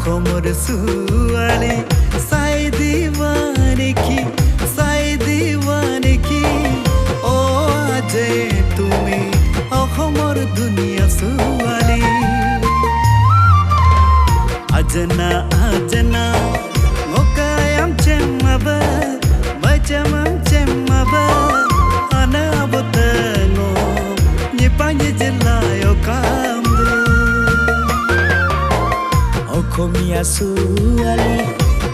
অসমৰ ছোৱালী চাই দিবা নেকি অ আজি তুমি অসমৰ ধুনীয়া ছোৱালী Ajana Ngokayam cemaba Macamam cemaba Ana botango Nyepanye jelayo kamdu Okomiya suali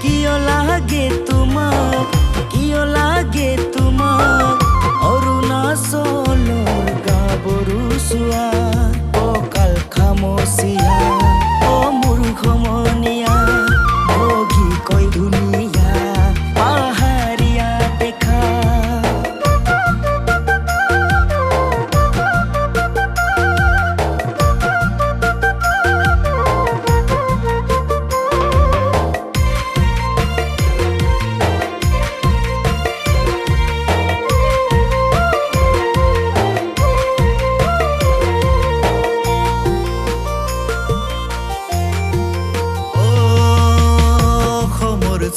Kiyo lage tumak Oruna solo gaboru sua Okal khamosia Khomoniya bhogi koi duniya pahariya dekha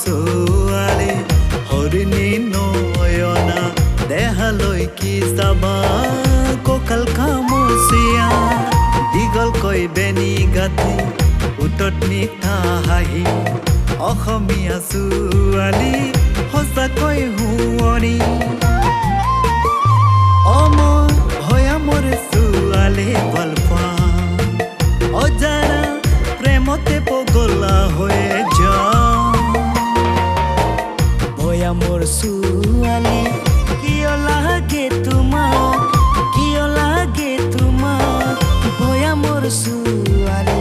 ছোৱালী হৰিণী নয়না দেহালৈ কি যাবা কঁকাল খামুচিয়া দীঘল কৈ বেনি গাঁঠি উতত মিঠা হাঁহি অসমীয়া ছোৱালী সঁচাকৈ শুৱনি মই ভৈয়ামৰ ছোৱালী ভাল পাওঁ অজানা প্ৰেমতে পগলা হৈ যাওঁ Amor suali Kiyo lage tumak Boy amor suali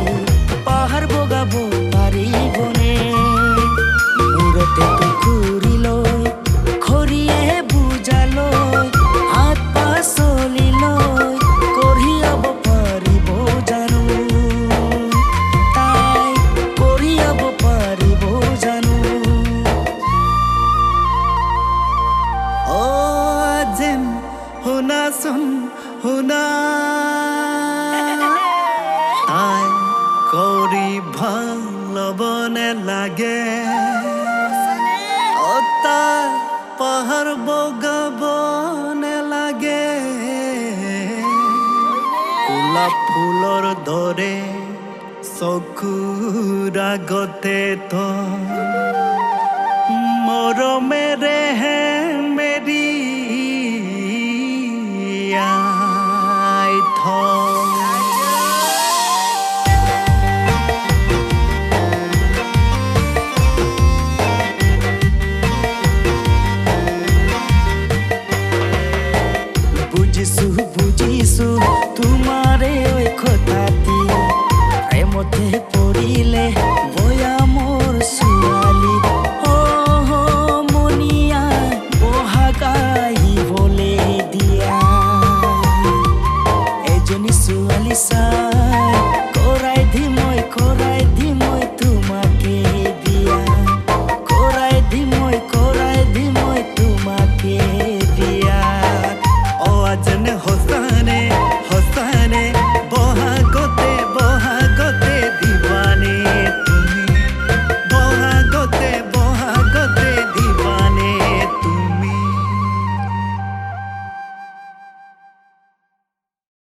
Pahar bogabo paribone Murote tukuri loy Khoriye bujaloy Hat pasoli loy Korhi abo paribo janu Tai korhi abo paribo janu শুনা তাই কৰি ভাল ল'বনে লাগে তাই পাহাৰ বগাবনে লাগে গোলাপ ফুলৰ দৰে চকুৰ আগতে মৰমেৰে মেৰি বুজিছো তোমাৰে ঐ কথাটি প্ৰেমতে পৰিলে ভৈয়ামৰ ছোৱালী মনিয়া বহাগ আহিবলে দিয়া এজনী ছোৱালী চাই কৰাই দি মই তোমাকে দিয়া কৰাই দি মই তোমাকে দিয়া আজনে হোসানে